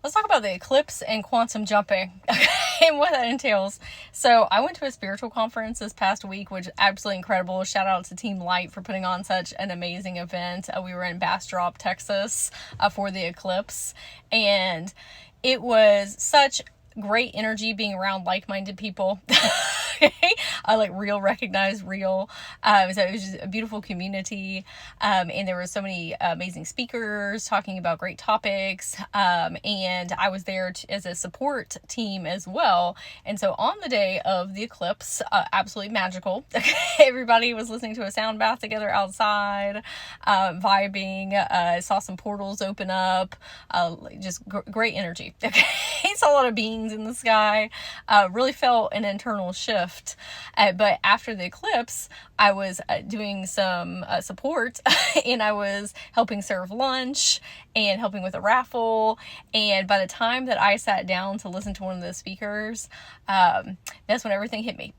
let's talk about the eclipse and quantum jumping and what that entails. So I went to a spiritual conference this past week, which is absolutely incredible. Shout out to Team Light for putting on such an amazing event. We were in Bastrop, Texas for the eclipse, and it was such great energy being around like-minded people. I like real, recognize real. So it was just a beautiful community. And there were so many amazing speakers talking about great topics. And I was there as a support team as well. And so on the day of the eclipse, absolutely magical. Everybody was listening to a sound bath together outside, vibing, saw some portals open up, just great energy. Saw a lot of beings in the sky, really felt an internal shift. But after the eclipse, I was doing some support and I was helping serve lunch and helping with a raffle. And by the time that I sat down to listen to one of the speakers, that's when everything hit me.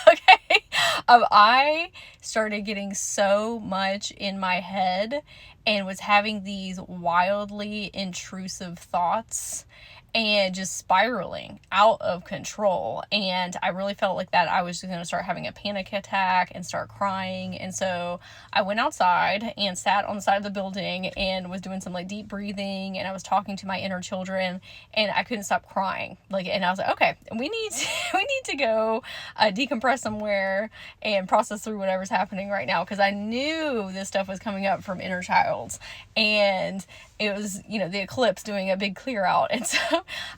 Okay. I started getting so much in my head and was having these wildly intrusive thoughts and just spiraling out of control. And I really felt like that I was just going to start having a panic attack and start crying. And so I went outside and sat on the side of the building and was doing some like deep breathing, and I was talking to my inner children, and I couldn't stop crying. And I was like, okay, we need to go decompress somewhere and process through whatever's happening right now, because I knew this stuff was coming up from inner child, and it was, the eclipse doing a big clear out. And so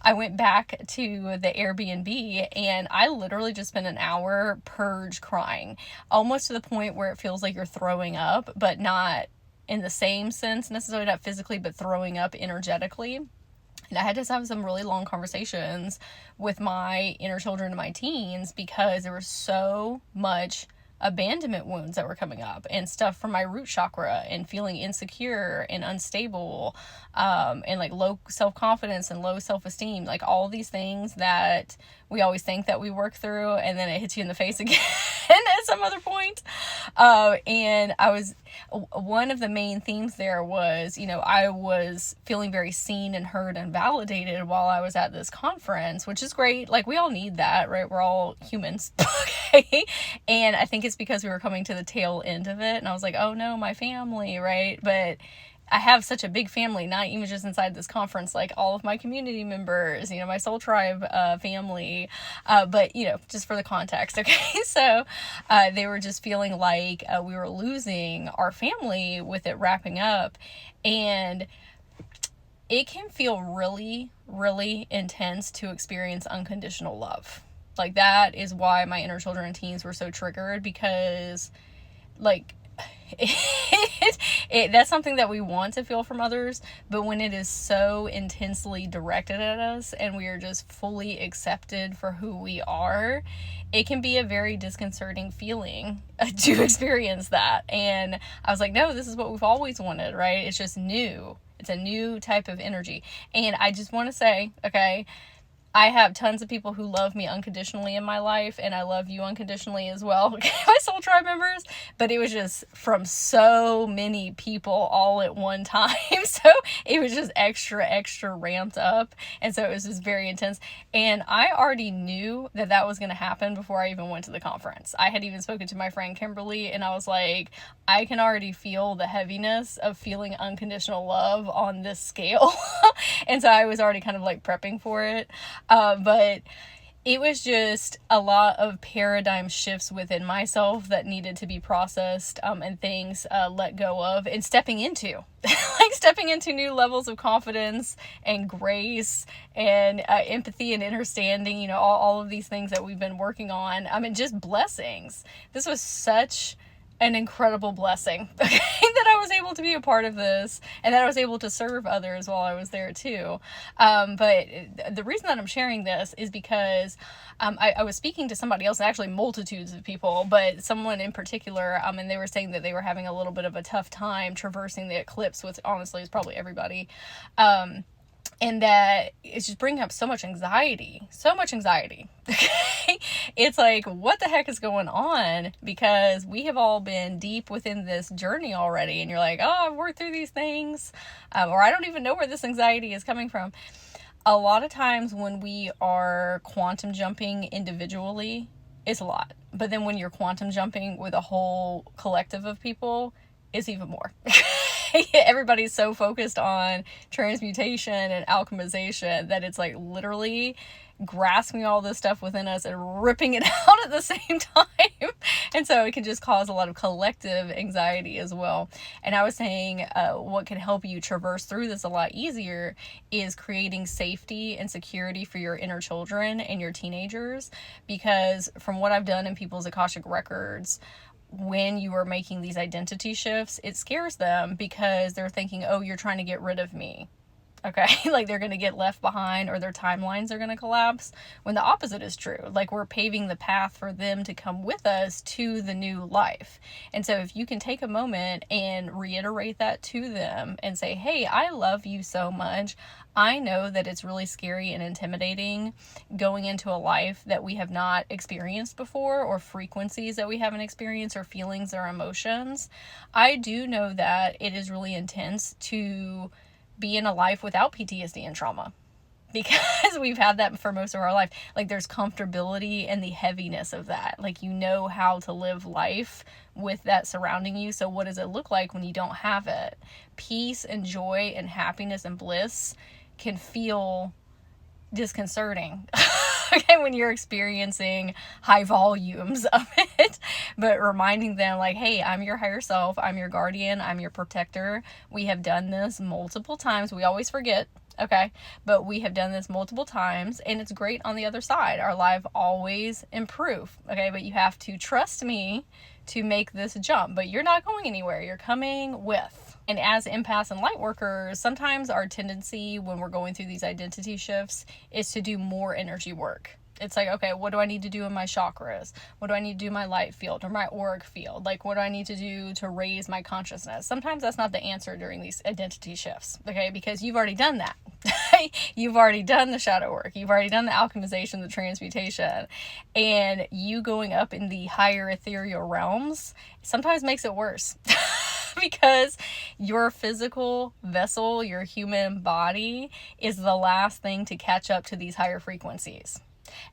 I went back to the Airbnb and I literally just spent an hour purge crying, almost to the point where it feels like you're throwing up, but not in the same sense necessarily, not physically, but throwing up energetically. And I had to have some really long conversations with my inner children and my teens, because there was so much abandonment wounds that were coming up and stuff from my root chakra, and feeling insecure and unstable, and like low self-confidence and low self-esteem, like all these things that we always think that we work through, and then it hits you in the face again at some other point. And one of the main themes there was, I was feeling very seen and heard and validated while I was at this conference, which is great. Like, we all need that, right? We're all humans. Okay. And I think it's because we were coming to the tail end of it, and I was like, oh no, my family, right? But I have such a big family, not even just inside this conference, like all of my community members, my soul tribe family, but just for the context, okay? So they were just feeling like we were losing our family with it wrapping up, and it can feel really, really intense to experience unconditional love. Like, that is why my inner children and teens were so triggered, because like that's something that we want to feel from others, but when it is so intensely directed at us and we are just fully accepted for who we are, it can be a very disconcerting feeling to experience that. And I was like, no, this is what we've always wanted, right? It's just new. It's a new type of energy. And I just want to say, okay, I have tons of people who love me unconditionally in my life, and I love you unconditionally as well, okay, my soul tribe members, but it was just from so many people all at one time, so it was just extra ramped up, and so it was just very intense, and I already knew that was going to happen before I even went to the conference. I had even spoken to my friend Kimberly, and I was like, I can already feel the heaviness of feeling unconditional love on this scale, and so I was already kind of like prepping for it. But it was just a lot of paradigm shifts within myself that needed to be processed, and things let go of, and stepping into new levels of confidence and grace and empathy and understanding, all of these things that we've been working on. I mean, just blessings. This was such an incredible blessing, okay, that I was able to be a part of this, and that I was able to serve others while I was there too. But the reason that I'm sharing this is because I was speaking to somebody else, actually multitudes of people, but someone in particular, and they were saying that they were having a little bit of a tough time traversing the eclipse, which honestly is probably everybody. And that it's just bringing up so much anxiety. Okay? It's like, what the heck is going on? Because we have all been deep within this journey already. And you're like, oh, I've worked through these things. Or I don't even know where this anxiety is coming from. A lot of times when we are quantum jumping individually, it's a lot. But then when you're quantum jumping with a whole collective of people, it's even more. Everybody's so focused on transmutation and alchemization that it's like literally grasping all this stuff within us and ripping it out at the same time. And so it can just cause a lot of collective anxiety as well. And I was saying what can help you traverse through this a lot easier is creating safety and security for your inner children and your teenagers. Because from what I've done in people's Akashic records, when you are making these identity shifts, it scares them because they're thinking, oh, you're trying to get rid of me. Okay, like they're going to get left behind or their timelines are going to collapse, when the opposite is true. Like we're paving the path for them to come with us to the new life. And so if you can take a moment and reiterate that to them and say, hey, I love you so much. I know that it's really scary and intimidating going into a life that we have not experienced before, or frequencies that we haven't experienced, or feelings or emotions. I do know that it is really intense to be in a life without PTSD and trauma, because we've had that for most of our life. Like there's comfortability and the heaviness of that. Like you know how to live life with that surrounding you. So what does it look like when you don't have it? Peace and joy and happiness and bliss can feel disconcerting. Okay, when you're experiencing high volumes of it, but reminding them like, hey, I'm your higher self, I'm your guardian, I'm your protector. We have done this multiple times. We always forget, okay, but we have done this multiple times, and it's great on the other side. Our life always improve, okay, but you have to trust me to make this jump. But you're not going anywhere, you're coming with. And as empaths and light workers, sometimes our tendency when we're going through these identity shifts is to do more energy work. It's like, okay, what do I need to do in my chakras? What do I need to do in my light field or my auric field? Like, what do I need to do to raise my consciousness? Sometimes that's not the answer during these identity shifts, okay? Because you've already done that. You've already done the shadow work. You've already done the alchemization, the transmutation. And you going up in the higher ethereal realms sometimes makes it worse. Because your physical vessel, your human body, is the last thing to catch up to these higher frequencies.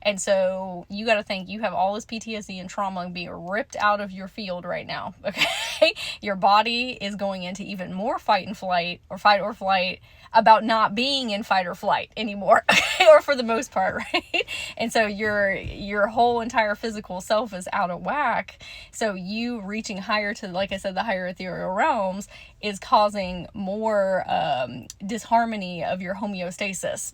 And so you got to think you have all this PTSD and trauma being ripped out of your field right now. Okay. Your body is going into even more fight or flight about not being in fight or flight anymore, or for the most part, right? And so your whole entire physical self is out of whack. So you reaching higher to, like I said, the higher ethereal realms is causing more disharmony of your homeostasis.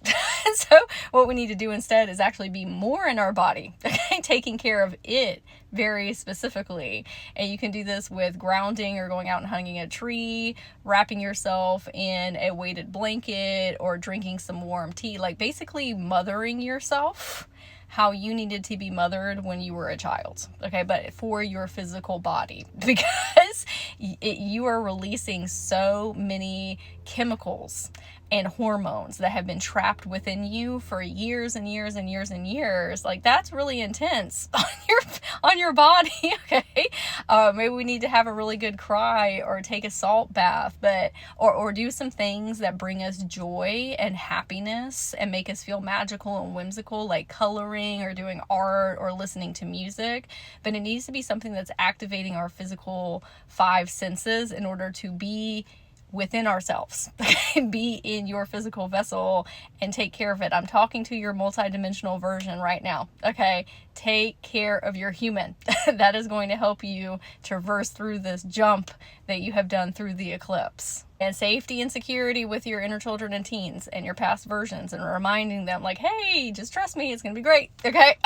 So what we need to do instead is actually be more in our body, okay? Taking care of it very specifically. And you can do this with grounding or going out and hugging a tree, wrapping yourself in a weighted blanket, or drinking some warm tea, like basically mothering yourself how you needed to be mothered when you were a child, okay? But for your physical body, because you are releasing so many chemicals and hormones that have been trapped within you for years and years and years and years. Like that's really intense on your body, okay? Maybe we need to have a really good cry or take a salt bath, but or do some things that bring us joy and happiness and make us feel magical and whimsical, like coloring or doing art or listening to music. But it needs to be something that's activating our physical 5 senses in order to be within ourselves, be in your physical vessel and take care of it. I'm talking to your multidimensional version right now, okay? Take care of your human. That is going to help you traverse through this jump that you have done through the eclipse. And safety and security with your inner children and teens and your past versions, and reminding them like, hey, just trust me, it's going to be great, okay?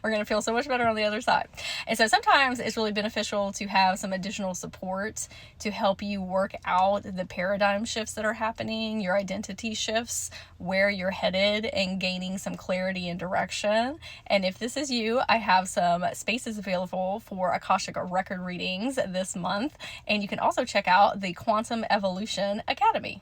We're going to feel so much better on the other side. And so sometimes it's really beneficial to have some additional support to help you work out the paradigm shifts that are happening, your identity shifts, where you're headed, and gaining some clarity and direction. And if this is you, I have some spaces available for Akashic record readings this month. And you can also check out the Quantum Evolution Academy.